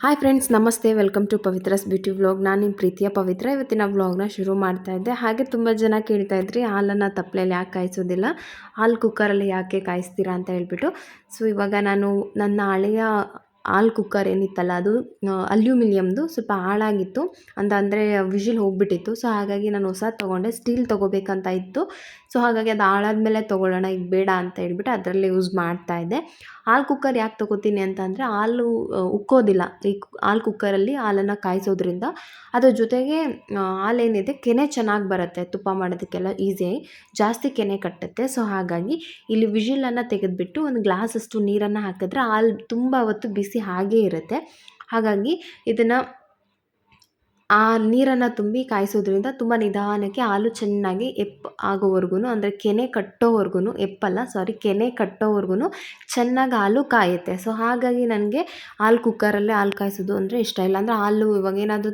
Hi friends, ನಮಸ್ತೆ. Welcome to Pavitra's beauty vlog. ನಾನು ನಿಮ್ಮ ಪ್ರೀತಿಯ ಪವಿತ್ರ. ಇವತ್ತಿನ ವ್ಲಾಗ್ನ ಶುರು ಮಾಡ್ತಾ ಇದ್ದೆ. ಹಾಗೆ ತುಂಬ ಜನ ಕೇಳ್ತಾ ಇದ್ರಿ, ಹಾಲನ್ನು ತಪ್ಪಲೆಯಲ್ಲಿ ಯಾಕೆ ಕಾಯಿಸೋದಿಲ್ಲ, ಹಾಲು ಕುಕ್ಕರಲ್ಲಿ ಯಾಕೆ ಕಾಯಿಸ್ತೀರಾ ಅಂತ ಹೇಳ್ಬಿಟ್ಟು. ಸೊ ಇವಾಗ ನಾನು ನನ್ನ ಹಳೆಯ ಹಾಲು ಕುಕ್ಕರ್ ಏನಿತ್ತಲ್ಲ, ಅದು ಅಲ್ಯೂಮಿನಿಯಮ್ದು ಸ್ವಲ್ಪ ಹಾಳಾಗಿತ್ತು ಅಂದರೆ ವಿಷಿಲ್ ಹೋಗಿಬಿಟ್ಟಿತ್ತು. ಸೊ ಹಾಗಾಗಿ ನಾನು ಹೊಸ ತೊಗೊಂಡೆ, ಸ್ಟೀಲ್ ತೊಗೋಬೇಕಂತ ಇತ್ತು. ಸೊ ಹಾಗಾಗಿ ಅದು ಹಾಳಾದ್ಮೇಲೆ ತೊಗೊಳ್ಳೋಣ, ಈಗ ಬೇಡ ಅಂತ ಹೇಳ್ಬಿಟ್ಟು ಅದರಲ್ಲೇ ಯೂಸ್ ಮಾಡ್ತಾಯಿದ್ದೆ. ಹಾಲು ಕುಕ್ಕರ್ ಯಾಕೆ ತೊಗೋತೀನಿ ಅಂತಂದರೆ, ಹಾಲು ಉಕ್ಕೋದಿಲ್ಲ ಈ ಹಾಲು ಕುಕ್ಕರಲ್ಲಿ. ಹಾಲನ್ನು ಕಾಯಿಸೋದ್ರಿಂದ ಅದ್ರ ಜೊತೆಗೆ ಹಾಲೇನಿದೆ ಕೆನೆ ಚೆನ್ನಾಗಿ ಬರುತ್ತೆ, ತುಪ್ಪ ಮಾಡೋದಕ್ಕೆಲ್ಲ ಈಸಿಯಾಗಿ ಜಾಸ್ತಿ ಕೆನೆ ಕಟ್ಟುತ್ತೆ. ಸೊ ಹಾಗಾಗಿ ಇಲ್ಲಿ ವಿಷಿಲನ್ನು ತೆಗೆದುಬಿಟ್ಟು ಒಂದು ಗ್ಲಾಸಷ್ಟು ನೀರನ್ನು ಹಾಕಿದ್ರೆ ಹಾಲು ತುಂಬ ಹೊತ್ತು ಬಿಸಿ ಹಾಗೇ ಇರುತ್ತೆ. ಹಾಗಾಗಿ ಇದನ್ನು ಆ ನೀರನ್ನು ತುಂಬಿ ಕಾಯಿಸೋದ್ರಿಂದ ತುಂಬ ನಿಧಾನಕ್ಕೆ ಹಾಲು ಚೆನ್ನಾಗಿ ಆಗೋವರೆಗೂ, ಅಂದರೆ ಕೆನೆ ಕಟ್ಟೋವರೆಗೂ, ಕೆನೆ ಕಟ್ಟೋವರೆಗೂ ಚೆನ್ನಾಗಿ ಹಾಲು ಕಾಯುತ್ತೆ. ಸೊ ಹಾಗಾಗಿ ನನಗೆ ಹಾಲು ಕುಕ್ಕರಲ್ಲೇ ಹಾಲು ಕಾಯಿಸೋದು ಅಂದರೆ ಇಷ್ಟ. ಇಲ್ಲ ಅಂದರೆ ಹಾಲು ಇವಾಗ ಏನಾದರೂ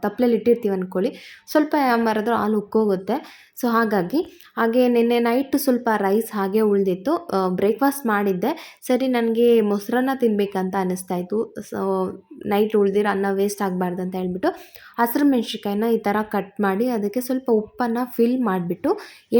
ತಪ್ಪಲೆಯಲ್ಲಿ ಇಟ್ಟಿರ್ತೀವಿ ಅಂದ್ಕೊಳ್ಳಿ, ಸ್ವಲ್ಪ ಯಾಮಾರಾದ್ರೂ ಹಾಲು ಉಕ್ಕೋಗುತ್ತೆ. ಸೊ ಹಾಗೆ ನಿನ್ನೆ ನೈಟ್ ಸ್ವಲ್ಪ ರೈಸ್ ಹಾಗೆ ಉಳಿದಿತ್ತು. ಬ್ರೇಕ್ಫಾಸ್ಟ್ ಮಾಡಿದ್ದೆ. ಸರಿ, ನನಗೆ ಮೊಸರನ್ನ ತಿನ್ನಬೇಕಂತ ಅನ್ನಿಸ್ತಾಯಿತ್ತು. ಸೊ ನೈಟ್ ಉಳಿದಿರೋ ಅನ್ನ ವೇಸ್ಟ್ ಆಗಬಾರ್ದು ಅಂತ ಹೇಳ್ಬಿಟ್ಟು ಹಸಿರು ಮೆಣಸಿನ್ಕಾಯಿನ ಈ ಥರ ಕಟ್ ಮಾಡಿ ಅದಕ್ಕೆ ಸ್ವಲ್ಪ ಉಪ್ಪನ್ನು ಫಿಲ್ ಮಾಡಿಬಿಟ್ಟು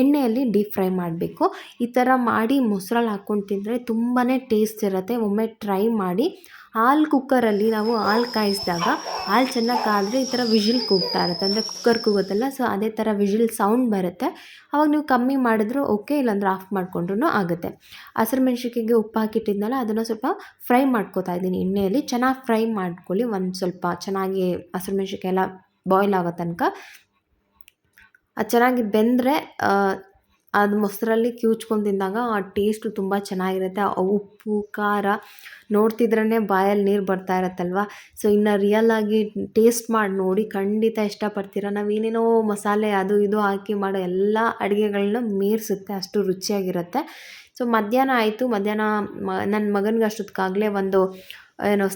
ಎಣ್ಣೆಯಲ್ಲಿ ಡೀಪ್ ಫ್ರೈ ಮಾಡಬೇಕು. ಈ ಥರ ಮಾಡಿ ಮೊಸರಲ್ಲಿ ಹಾಕ್ಕೊಂಡು ತಿಂದರೆ ತುಂಬಾ ಟೇಸ್ಟ್ ಇರುತ್ತೆ. ಒಮ್ಮೆ ಟ್ರೈ ಮಾಡಿ. ಹಾಲು ಕುಕ್ಕರಲ್ಲಿ ನಾವು ಹಾಲು ಕಾಯಿಸಿದಾಗ ಹಾಲು ಚೆನ್ನಾಗಿ ಕಾದರೆ ಈ ಥರ ವಿಷಿಲ್ ಕೂಗ್ತಾ ಇರುತ್ತೆ, ಅಂದರೆ ಕುಕ್ಕರ್ ಕೂಗುತ್ತಲ್ಲ, ಸೊ ಅದೇ ಥರ ವಿಷಿಲ್ ಸೌಂಡ್ ಬರುತ್ತೆ. ಅವಾಗ ನೀವು ಕಮ್ಮಿ ಮಾಡಿದ್ರು ಓಕೆ, ಇಲ್ಲಾಂದ್ರೆ ಆಫ್ ಮಾಡಿಕೊಂಡ್ರೂ ಆಗುತ್ತೆ. ಹಸಿರು ಮೆಣಸಿನ್ಕಾಯಿಗೆ ಉಪ್ಪು ಹಾಕಿಟ್ಟಿದ್ನಲ್ಲ, ಅದನ್ನು ಸ್ವಲ್ಪ ಫ್ರೈ ಮಾಡ್ಕೋತಾ ಇದ್ದೀನಿ ಎಣ್ಣೆಯಲ್ಲಿ. ಚೆನ್ನಾಗಿ ಫ್ರೈ ಮಾಡ್ಕೊಳ್ಳಿ, ಒಂದು ಸ್ವಲ್ಪ ಚೆನ್ನಾಗಿ ಹಸಿರು ಮೆಣಸಿನ್ಕಾಯಿ ಎಲ್ಲ ಬಾಯ್ಲ್ ಆಗೋ ತನಕ. ಅದು ಚೆನ್ನಾಗಿ ಬೆಂದರೆ ಅದು ಮೊಸರಲ್ಲಿ ಕಿವುಚ್ಕೊಂಡು ತಿಂದಾಗ ಆ ಟೇಸ್ಟು ತುಂಬ ಚೆನ್ನಾಗಿರುತ್ತೆ. ಆ ಉಪ್ಪು ಖಾರ ನೋಡ್ತಿದ್ರೇ ಬಾಯಲ್ಲಿ ನೀರು ಬರ್ತಾ ಇರತ್ತಲ್ವ. ಸೊ ಇನ್ನು ರಿಯಲಾಗಿ ಟೇಸ್ಟ್ ಮಾಡಿ ನೋಡಿ, ಖಂಡಿತ ಇಷ್ಟಪಡ್ತೀರ. ನಾವೇನೇನೋ ಮಸಾಲೆ ಅದು ಇದು ಹಾಕಿ ಮಾಡೋ ಎಲ್ಲ ಅಡುಗೆಗಳನ್ನ ಮೀರಿಸುತ್ತೆ, ಅಷ್ಟು ರುಚಿಯಾಗಿರುತ್ತೆ. ಸೊ ಮಧ್ಯಾಹ್ನ ಆಯಿತು. ಮಧ್ಯಾಹ್ನ ನನ್ನ ಮಗನಿಗೆ ಅಷ್ಟೊತ್ತಿಗಾಗಲೇ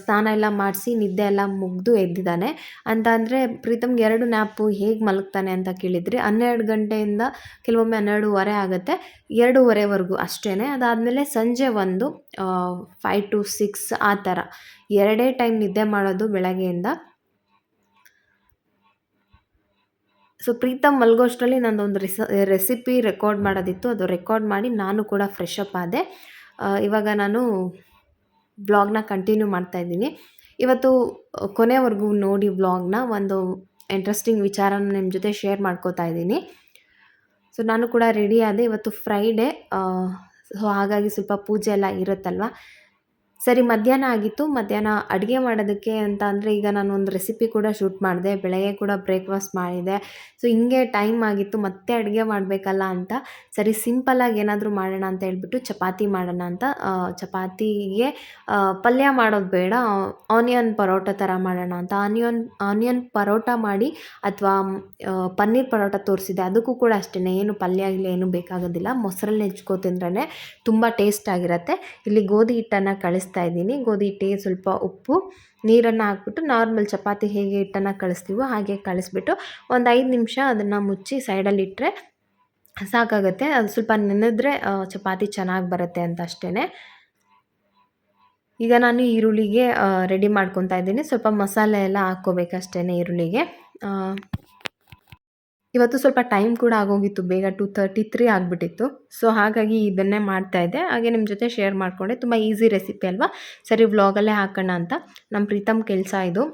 ಸ್ನಾನ ಎಲ್ಲ ಮಾಡಿಸಿ ನಿದ್ದೆ ಎಲ್ಲ ಮುಗಿದು ಎದ್ದಿದ್ದಾನೆ. ಅಂತ ಅಂದರೆ ಪ್ರೀತಮ್ಗೆ 2 ನ್ಯಾಪು ಹೇಗೆ ಮಲಗ್ತಾನೆ ಅಂತ ಕೇಳಿದ್ರಿ. 12 ಗಂಟೆಯಿಂದ ಕೆಲವೊಮ್ಮೆ 12:15 ಆಗುತ್ತೆ, 2:15ವರೆಗೂ ಅಷ್ಟೇ. ಅದಾದಮೇಲೆ ಸಂಜೆ 5 to 6 ಆ ಥರ 2 ಟೈಮ್ ನಿದ್ದೆ ಮಾಡೋದು ಬೆಳಗ್ಗೆಯಿಂದ. ಸೊ ಪ್ರೀತಮ್ ಮಲಗೋಷ್ಟರಲ್ಲಿ ನನ್ನದೊಂದು ರೆಸಿಪಿ ರೆಕಾರ್ಡ್ ಮಾಡೋದಿತ್ತು. ಅದು ರೆಕಾರ್ಡ್ ಮಾಡಿ ನಾನು ಕೂಡ ಫ್ರೆಶ್ ಅಪ್ ಆದೆ. ಇವಾಗ ನಾನು ವ್ಲಾಗ್ನ ಕಂಟಿನ್ಯೂ ಮಾಡ್ತಾಯಿದ್ದೀನಿ. ಇವತ್ತು ಕೊನೆವರೆಗೂ ನೋಡಿ ವ್ಲಾಗ್ನ. ಒಂದು ಇಂಟ್ರೆಸ್ಟಿಂಗ್ ವಿಚಾರನ ನಿಮ್ಮ ಜೊತೆ ಶೇರ್ ಮಾಡ್ಕೋತಾ ಇದ್ದೀನಿ. ಸೊ ನಾನು ಕೂಡ ರೆಡಿ ಆದೆ. ಇವತ್ತು ಫ್ರೈಡೇ, ಸೊ ಹಾಗಾಗಿ ಸ್ವಲ್ಪ ಪೂಜೆ ಎಲ್ಲ ಇರುತ್ತಲ್ವ. ಸರಿ, ಮಧ್ಯಾಹ್ನ ಆಗಿತ್ತು. ಮಧ್ಯಾಹ್ನ ಅಡುಗೆ ಮಾಡೋದಕ್ಕೆ ಅಂತ ಅಂದರೆ ಈಗ ನಾನು ಒಂದು ರೆಸಿಪಿ ಕೂಡ ಶೂಟ್ ಮಾಡಿದೆ, ಬೆಳಗ್ಗೆ ಕೂಡ ಬ್ರೇಕ್ಫಾಸ್ಟ್ ಮಾಡಿದೆ. ಸೊ ಹಿಂಗೆ ಟೈಮ್ ಆಗಿತ್ತು, ಮತ್ತೆ ಅಡುಗೆ ಮಾಡಬೇಕಲ್ಲ ಅಂತ. ಸರಿ, ಸಿಂಪಲ್ಲಾಗಿ ಏನಾದರೂ ಮಾಡೋಣ ಅಂತ ಹೇಳ್ಬಿಟ್ಟು ಚಪಾತಿ ಮಾಡೋಣ ಅಂತ. ಚಪಾತಿಗೆ ಪಲ್ಯ ಮಾಡೋದು ಬೇಡ, ಆನಿಯನ್ ಪರೋಟ ಥರ ಮಾಡೋಣ ಅಂತ ಆನಿಯನ್ ಪರೋಟ ಮಾಡಿ, ಅಥವಾ ಪನ್ನೀರ್ ಪರೋಟ ತೋರಿಸಿದೆ, ಅದಕ್ಕೂ ಕೂಡ ಅಷ್ಟೇ. ಏನು ಪಲ್ಯ ಇಲ್ಲ, ಏನೂ ಬೇಕಾಗೋದಿಲ್ಲ. ಮೊಸರಲ್ಲಿ ಹೆಚ್ಕೊ ತಿಂದ್ರೇ ತುಂಬ ಟೇಸ್ಟ್ ಆಗಿರುತ್ತೆ. ಇಲ್ಲಿ ಗೋಧಿ ಹಿಟ್ಟನ್ನು ಕಳಿಸ್ತಾ ಇದ್ದೀನಿ. ಗೋಧಿ ಹಿಟ್ಟಿಗೆ ಸ್ವಲ್ಪ ಉಪ್ಪು, ನೀರನ್ನು ಹಾಕ್ಬಿಟ್ಟು ನಾರ್ಮಲ್ ಚಪಾತಿ ಹೇಗೆ ಹಿಟ್ಟನ್ನು ಕಳಿಸ್ತೀವೋ ಹಾಗೆ ಕಳಿಸ್ಬಿಟ್ಟು ಒಂದು 5 ನಿಮಿಷ ಅದನ್ನು ಮುಚ್ಚಿ ಸೈಡಲ್ಲಿ ಇಟ್ಟರೆ ಸಾಕಾಗುತ್ತೆ. ಅದು ಸ್ವಲ್ಪ ನೆನೆದ್ರೆ ಚಪಾತಿ ಚೆನ್ನಾಗಿ ಬರುತ್ತೆ ಅಂತ ಅಷ್ಟೇ. ಈಗ ನಾನು ಈರುಳ್ಳಿಗೆ ರೆಡಿ ಮಾಡ್ಕೊತಾ ಇದ್ದೀನಿ. ಸ್ವಲ್ಪ ಮಸಾಲೆ ಎಲ್ಲ ಹಾಕ್ಕೋಬೇಕಷ್ಟೇ ಈರುಳ್ಳಿಗೆ. ಇವತ್ತು ಸ್ವಲ್ಪ ಟೈಮ್ ಕೂಡ ಆಗೋಗಿತ್ತು, ಬೇಗ 2:33 ಆಗಿಬಿಟ್ಟಿತ್ತು. ಸೊ ಹಾಗಾಗಿ ಇದನ್ನೇ ಮಾಡ್ತಾಯಿದ್ದೆ. ಹಾಗೆ ನಿಮ್ಮ ಜೊತೆ ಶೇರ್ ಮಾಡಿಕೊಂಡೆ. ತುಂಬ ಈಸಿ ರೆಸಿಪಿ ಅಲ್ವಾ, ಸರಿ ವ್ಲಾಗಲ್ಲೇ ಹಾಕೋಣ ಅಂತ. ನಮ್ಮ ಪ್ರೀತಮ್ ಕೆಲಸ ಇದು.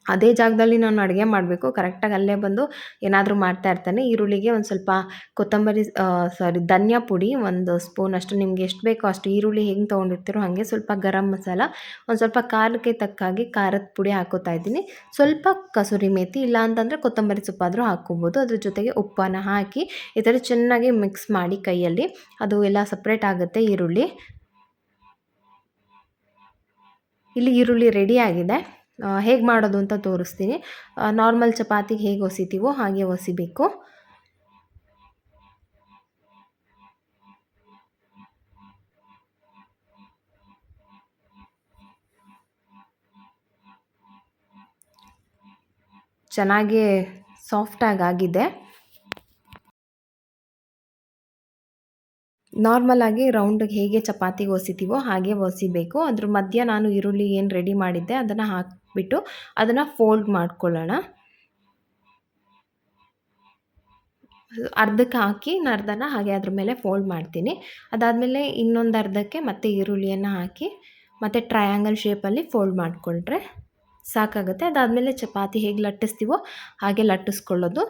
ಅದೇ ಜಾಗದಲ್ಲಿ ನಾನು ಅಡುಗೆ ಮಾಡಬೇಕು, ಕರೆಕ್ಟಾಗಿ ಅಲ್ಲೇ ಬಂದು ಏನಾದರೂ ಮಾಡ್ತಾ ಇರ್ತಾನೆ. ಈರುಳ್ಳಿಗೆ ಒಂದು ಸ್ವಲ್ಪ ಕೊತ್ತಂಬರಿ ಧನಿಯಾ ಪುಡಿ 1 ಸ್ಪೂನಷ್ಟು, ನಿಮ್ಗೆ ಎಷ್ಟು ಬೇಕೋ ಅಷ್ಟು. ಈರುಳ್ಳಿ ಹೆಂಗೆ ತೊಗೊಂಡಿರ್ತೀರೋ ಹಾಗೆ. ಸ್ವಲ್ಪ ಗರಂ ಮಸಾಲ, ಒಂದು ಸ್ವಲ್ಪ ಖಾರಕ್ಕೆ ತಕ್ಕಾಗಿ ಖಾರದ ಪುಡಿ ಹಾಕೋತಾ ಇದ್ದೀನಿ. ಸ್ವಲ್ಪ ಕಸೂರಿ ಮೇಥಿ, ಇಲ್ಲ ಅಂತಂದರೆ ಕೊತ್ತಂಬರಿ ಸೊಪ್ಪಾದರೂ ಹಾಕ್ಕೋಬೋದು. ಅದ್ರ ಜೊತೆಗೆ ಉಪ್ಪನ್ನು ಹಾಕಿ ಈ ಥರ ಚೆನ್ನಾಗಿ ಮಿಕ್ಸ್ ಮಾಡಿ ಕೈಯಲ್ಲಿ, ಅದು ಎಲ್ಲ ಸಪ್ರೇಟ್ ಆಗುತ್ತೆ ಈರುಳ್ಳಿ. ಇಲ್ಲಿ ಈರುಳ್ಳಿ ರೆಡಿ ಆಗಿದೆ. ಹೇಗೆ ಮಾಡೋದು ಅಂತ ತೋರಿಸ್ತೀನಿ. ನಾರ್ಮಲ್ ಚಪಾತಿಗೆ ಹೇಗೆ ಹೊಸಿತೀವೋ ಹಾಗೆ ಹೊಸಿಬೇಕು. ಚೆನ್ನಾಗಿ ಸಾಫ್ಟಾಗಿ ಆಗಿದೆ. ನಾರ್ಮಲಾಗಿ ರೌಂಡಿಗೆ ಹೇಗೆ ಚಪಾತಿಗೆ ಒಸಿತೀವೋ ಹಾಗೆ ಒಸಿಬೇಕು. ಅದ್ರ ಮಧ್ಯ ನಾನು ಈರುಳ್ಳಿ ಏನು ರೆಡಿ ಮಾಡಿದ್ದೆ ಅದನ್ನು ಹಾಕಿಬಿಟ್ಟು ಅದನ್ನು ಫೋಲ್ಡ್ ಮಾಡ್ಕೊಳ್ಳೋಣ. ಅರ್ಧಕ್ಕೆ ಹಾಕಿ ಅರ್ಧನ ಹಾಗೆ ಅದ್ರ ಮೇಲೆ ಫೋಲ್ಡ್ ಮಾಡ್ತೀನಿ. ಅದಾದಮೇಲೆ ಇನ್ನೊಂದು ಅರ್ಧಕ್ಕೆ ಮತ್ತೆ ಈರುಳ್ಳಿಯನ್ನು ಹಾಕಿ ಮತ್ತು ಟ್ರಯಾಂಗಲ್ ಶೇಪಲ್ಲಿ ಫೋಲ್ಡ್ ಮಾಡಿಕೊಂಡ್ರೆ ಸಾಕಾಗುತ್ತೆ. ಅದಾದಮೇಲೆ ಚಪಾತಿ ಹೇಗೆ ಲಟ್ಟಿಸ್ತೀವೋ ಹಾಗೆ ಲಟ್ಟಿಸ್ಕೊಳ್ಳೋದು.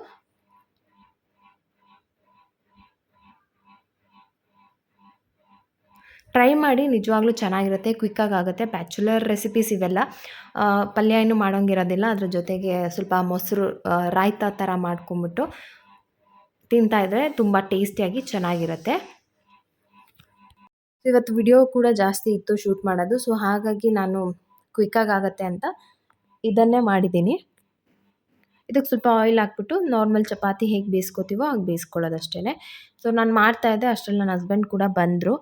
ಟ್ರೈ ಮಾಡಿ, ನಿಜವಾಗ್ಲೂ ಚೆನ್ನಾಗಿರುತ್ತೆ, ಕ್ವಿಕ್ಕಾಗಿ ಆಗುತ್ತೆ. ಬ್ಯಾಚುಲರ್ ರೆಸಿಪೀಸ್ ಇವೆಲ್ಲ. ಪಲ್ಯ ಏನು ಮಾಡೋಂಗಿರೋದಿಲ್ಲ. ಅದ್ರ ಜೊತೆಗೆ ಸ್ವಲ್ಪ ಮೊಸರು ರಾಯ್ತ ಥರ ಮಾಡ್ಕೊಂಬಿಟ್ಟು ತಿಂತಾಯಿದ್ರೆ ತುಂಬ ಟೇಸ್ಟಿಯಾಗಿ ಚೆನ್ನಾಗಿರುತ್ತೆ. ಇವತ್ತು ವಿಡಿಯೋ ಕೂಡ ಜಾಸ್ತಿ ಇತ್ತು ಶೂಟ್ ಮಾಡೋದು. ಸೊ ಹಾಗಾಗಿ ನಾನು ಕ್ವಿಕ್ಕಾಗಿ ಆಗುತ್ತೆ ಅಂತ ಇದನ್ನೇ ಮಾಡಿದ್ದೀನಿ. ಇದಕ್ಕೆ ಸ್ವಲ್ಪ ಆಯಿಲ್ ಹಾಕ್ಬಿಟ್ಟು ನಾರ್ಮಲ್ ಚಪಾತಿ ಹೇಗೆ ಬೇಯಿಸ್ಕೊತೀವೋ ಹಾಗೆ ಬೇಯಿಸ್ಕೊಳ್ಳೋದಷ್ಟೇ. ಸೊ ನಾನು ಮಾಡ್ತಾಯಿದ್ದೆ ಅಷ್ಟರಲ್ಲಿ ನನ್ನ ಹಸ್ಬೆಂಡ್ ಕೂಡ ಬಂದರು.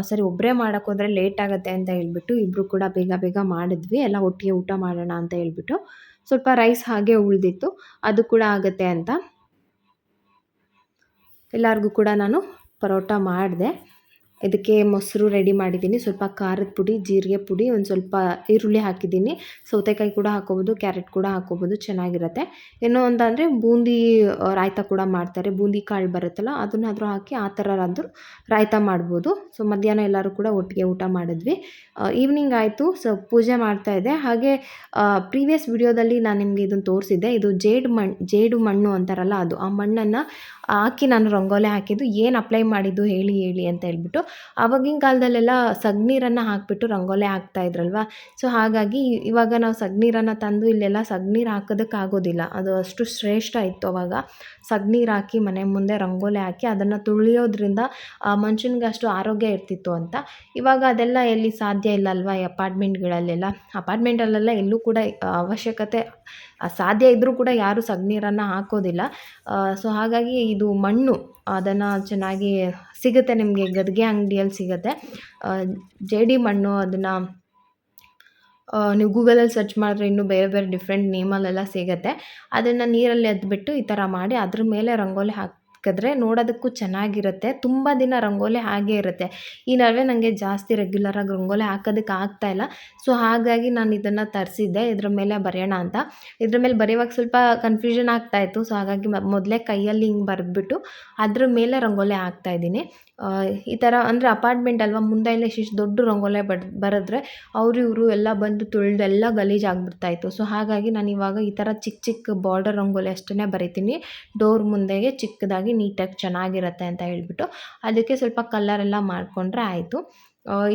ಸರಿ ಒಬ್ಬರೇ ಮಾಡೋಕ್ಕೋದ್ರೆ ಲೇಟ್ ಆಗುತ್ತೆ ಅಂತ ಹೇಳ್ಬಿಟ್ಟು ಇಬ್ಬರು ಕೂಡ ಬೇಗ ಬೇಗ ಮಾಡಿದ್ವಿ. ಎಲ್ಲ ಒಟ್ಟಿಗೆ ಊಟ ಮಾಡೋಣ ಅಂತ ಹೇಳ್ಬಿಟ್ಟು. ಸ್ವಲ್ಪ ರೈಸ್ ಹಾಗೆ ಉಳಿದಿತ್ತು, ಅದು ಕೂಡ ಆಗುತ್ತೆ ಅಂತ ಎಲ್ಲರಿಗೂ ಕೂಡ ನಾನು ಪರೋಟ ಮಾಡಿದೆ. ಇದಕ್ಕೆ ಮೊಸರು ರೆಡಿ ಮಾಡಿದ್ದೀನಿ, ಸ್ವಲ್ಪ ಖಾರದ ಪುಡಿ, ಜೀರಿಗೆ ಪುಡಿ, ಒಂದು ಸ್ವಲ್ಪ ಈರುಳ್ಳಿ ಹಾಕಿದ್ದೀನಿ. ಸೌತೆಕಾಯಿ ಕೂಡ ಹಾಕೋಬೋದು, ಕ್ಯಾರೆಟ್ ಕೂಡ ಹಾಕೋಬೋದು, ಚೆನ್ನಾಗಿರುತ್ತೆ. ಇನ್ನೂ ಒಂದಂದರೆ ಬೂಂದಿ ರಾಯ್ತ ಕೂಡ ಮಾಡ್ತಾರೆ. ಬೂಂದಿ ಕಾಳು ಬರುತ್ತಲ್ಲ ಅದನ್ನಾದರೂ ಹಾಕಿ ಆ ಥರನಾದರೂ ರಾಯ್ತ ಮಾಡ್ಬೋದು. ಸೊ ಮಧ್ಯಾಹ್ನ ಎಲ್ಲರೂ ಕೂಡ ಒಟ್ಟಿಗೆ ಊಟ ಮಾಡಿದ್ವಿ. ಈವ್ನಿಂಗ್ ಆಯಿತು. ಸೊ ಪೂಜೆ ಮಾಡ್ತಾಯಿದ್ದೆ. ಹಾಗೆ ಪ್ರೀವಿಯಸ್ ವಿಡಿಯೋದಲ್ಲಿ ನಾನು ನಿಮಗೆ ಇದನ್ನು ತೋರಿಸಿದ್ದೆ. ಇದು ಜೇಡು ಮಣ್ಣು ಅಂತಾರಲ್ಲ ಅದು. ಆ ಮಣ್ಣನ್ನು ಹಾಕಿ ನಾನು ರಂಗೋಲಿ ಹಾಕಿದ್ದು. ಏನು ಅಪ್ಲೈ ಮಾಡಿದ್ದು ಹೇಳಿ ಅಂತ ಹೇಳ್ಬಿಟ್ಟು. ಆವಾಗಿನ ಕಾಲದಲ್ಲೆಲ್ಲ ಸಗಣೀರನ್ನು ಹಾಕಿಬಿಟ್ಟು ರಂಗೋಲಿ ಹಾಕ್ತಾಯಿದ್ರಲ್ವ. ಸೊ ಹಾಗಾಗಿ ಇವಾಗ ನಾವು ಸಗಣೀರನ್ನು ತಂದು ಇಲ್ಲೆಲ್ಲ ಸಗಣೀರು ಹಾಕೋದಕ್ಕಾಗೋದಿಲ್ಲ. ಅದು ಅಷ್ಟು ಶ್ರೇಷ್ಠ ಇತ್ತು ಅವಾಗ. ಸಗಣೀರು ಹಾಕಿ ಮನೆ ಮುಂದೆ ರಂಗೋಲಿ ಹಾಕಿ ಅದನ್ನು ತುಳಿಯೋದ್ರಿಂದ ಮನುಷ್ಯನಿಗೆ ಅಷ್ಟು ಆರೋಗ್ಯ ಇರ್ತಿತ್ತು ಅಂತ. ಇವಾಗ ಅದೆಲ್ಲ ಎಲ್ಲಿ ಸಾಧ್ಯ ಇಲ್ಲ ಅಲ್ವಾ, ಈ ಅಪಾರ್ಟ್ಮೆಂಟಲ್ಲೆಲ್ಲ ಎಲ್ಲೂ ಕೂಡ ಅವಶ್ಯಕತೆ ಸಾಧ್ಯ ಇದ್ದರೂ ಕೂಡ ಯಾರೂ ಸಗಣೀರನ್ನು ಹಾಕೋದಿಲ್ಲ. ಸೊ ಹಾಗಾಗಿ ಇದು ಮಣ್ಣು ಅದನ್ನು ಚೆನ್ನಾಗಿ ಸಿಗುತ್ತೆ, ನಿಮಗೆ ಗದ್ಗೆ ಅಂಗಡಿಯಲ್ಲಿ ಸಿಗುತ್ತೆ. ಜೇಡಿ ಮಣ್ಣು. ಅದನ್ನು ನೀವು ಗೂಗಲಲ್ಲಿ ಸರ್ಚ್ ಮಾಡಿದ್ರೆ ಇನ್ನೂ ಬೇರೆ ಬೇರೆ ಡಿಫ್ರೆಂಟ್ ನೇಮಲ್ಲೆಲ್ಲ ಸಿಗುತ್ತೆ. ಅದನ್ನು ನೀರಲ್ಲಿ ಎದ್ಬಿಟ್ಟು ಈ ಥರ ಮಾಡಿ ಅದ್ರ ಮೇಲೆ ರಂಗೋಲಿ ಹಾಕಿದ್ರೆ ನೋಡೋದಕ್ಕೂ ಚೆನ್ನಾಗಿರುತ್ತೆ. ತುಂಬ ದಿನ ರಂಗೋಲಿ ಹಾಗೇ ಇರುತ್ತೆ. ಈ ನಡುವೆ ನನಗೆ ಜಾಸ್ತಿ ರೆಗ್ಯುಲರಾಗಿ ರಂಗೋಲಿ ಹಾಕೋದಕ್ಕೆ ಆಗ್ತಾಯಿಲ್ಲ. ಸೊ ಹಾಗಾಗಿ ನಾನು ಇದನ್ನು ತರಿಸಿದ್ದೆ, ಇದ್ರ ಮೇಲೆ ಬರೆಯೋಣ ಅಂತ. ಇದ್ರ ಮೇಲೆ ಬರೆಯುವಾಗ ಸ್ವಲ್ಪ ಕನ್ಫ್ಯೂಷನ್ ಆಗ್ತಾಯಿತ್ತು. ಸೊ ಹಾಗಾಗಿ ಮೊದಲೇ ಕೈಯಲ್ಲಿ ಹಿಂಗೆ ಬರೆದ್ಬಿಟ್ಟು ಅದ್ರ ಮೇಲೆ ರಂಗೋಲಿ ಹಾಕ್ತಾಯಿದ್ದೀನಿ. ಈ ಥರ ಅಂದರೆ ಅಪಾರ್ಟ್ಮೆಂಟ್ ಅಲ್ವಾ, ಮುಂದೆ ಎಲ್ಲ ಇಷ್ಟು ದೊಡ್ಡ ರಂಗೋಲಿ ಬರೆದ್ರೆ ಅವರು ಇವರು ಎಲ್ಲ ಬಂದು ತುಳಿದು ಎಲ್ಲ ಗಲೀಜಾಗ್ಬಿಡ್ತಾಯಿತ್ತು. ಸೊ ಹಾಗಾಗಿ ನಾನು ಇವಾಗ ಈ ಥರ ಚಿಕ್ಕ ಚಿಕ್ಕ ಬಾರ್ಡರ್ ರಂಗೋಲಿ ಅಷ್ಟೇ ಬರಿತೀನಿ. ಡೋರ್ ಮುಂದೆಗೆ ಚಿಕ್ಕದಾಗಿ ನೀಟಾಗಿ ಚೆನ್ನಾಗಿರುತ್ತೆ ಅಂತ ಹೇಳ್ಬಿಟ್ಟು ಅದಕ್ಕೆ ಸ್ವಲ್ಪ ಕಲರೆಲ್ಲ ಮಾಡಿಕೊಂಡ್ರೆ ಆಯಿತು.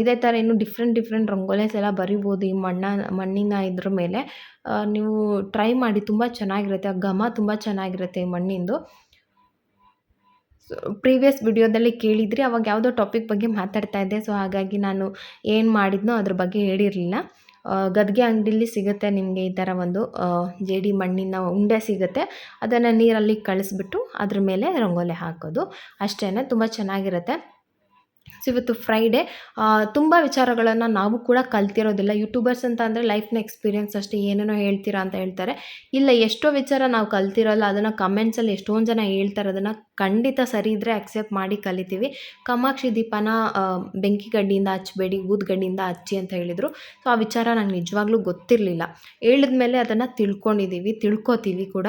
ಇದೇ ಥರ ಇನ್ನೂ ಡಿಫ್ರೆಂಟ್ ರಂಗೋಲಿಸ್ ಎಲ್ಲ ಬರಿಬೋದು ಈ ಮಣ್ಣಿನ ಇದ್ರ ಮೇಲೆ. ನೀವು ಟ್ರೈ ಮಾಡಿ, ತುಂಬ ಚೆನ್ನಾಗಿರುತ್ತೆ. ಘಮ ತುಂಬ ಚೆನ್ನಾಗಿರುತ್ತೆ ಈ ಮಣ್ಣಿಂದು. ಪ್ರೀವಿಯಸ್ ವಿಡಿಯೋದಲ್ಲಿ ಕೇಳಿದ್ರಿ, ಅವಾಗ ಯಾವುದೋ ಟಾಪಿಕ್ ಬಗ್ಗೆ ಮಾತಾಡ್ತಾ ಇದ್ದೆ. ಸೊ ಹಾಗಾಗಿ ನಾನು ಏನು ಮಾಡಿದ್ನೋ ಅದ್ರ ಬಗ್ಗೆ ಹೇಳಿರಲಿಲ್ಲ. ಗದ್ಗೆ ಅಂಗಡಿಲಿ ಸಿಗುತ್ತೆ ನಿಮಗೆ ಈ ಥರ ಒಂದು ಜೇಡಿ ಮಣ್ಣಿನ ಉಂಡೆ ಸಿಗುತ್ತೆ. ಅದನ್ನು ನೀರಲ್ಲಿ ಕಳಿಸ್ಬಿಟ್ಟು ಅದ್ರ ಮೇಲೆ ರಂಗೋಲಿ ಹಾಕೋದು ಅಷ್ಟೇ, ತುಂಬ ಚೆನ್ನಾಗಿರುತ್ತೆ. ಸೊ ಇವತ್ತು ಫ್ರೈಡೇ. ತುಂಬ ವಿಚಾರಗಳನ್ನು ನಾವು ಕೂಡ ಕಲ್ತಿರೋದಿಲ್ಲ. ಯೂಟ್ಯೂಬರ್ಸ್ ಅಂತ ಅಂದರೆ ಲೈಫ್ನ ಎಕ್ಸ್ಪೀರಿಯೆನ್ಸ್ ಅಷ್ಟೇ, ಏನೇನೋ ಹೇಳ್ತೀರಾ ಅಂತ ಹೇಳ್ತಾರೆ. ಇಲ್ಲ, ಎಷ್ಟೋ ವಿಚಾರ ನಾವು ಕಲ್ತಿರೋಲ್ಲ, ಅದನ್ನು ಕಮೆಂಟ್ಸಲ್ಲಿ ಎಷ್ಟೊಂದು ಜನ ಹೇಳ್ತಾರೆ. ಅದನ್ನು ಖಂಡಿತ ಸರಿ ಇದ್ದರೆ ಅಕ್ಸೆಪ್ಟ್ ಮಾಡಿ ಕಲಿತೀವಿ. ಕಾಮಾಕ್ಷಿ ದೀಪನ ಬೆಂಕಿ ಗಡ್ಡಿಯಿಂದ ಹಚ್ಚಬೇಡಿ, ಊದ್ಗಡ್ಡಿಯಿಂದ ಹಚ್ಚಿ ಅಂತ ಹೇಳಿದರು. ಸೊ ಆ ವಿಚಾರ ನಂಗೆ ನಿಜವಾಗ್ಲೂ ಗೊತ್ತಿರಲಿಲ್ಲ. ಹೇಳಿದ್ಮೇಲೆ ಅದನ್ನು ತಿಳ್ಕೊತೀವಿ ಕೂಡ.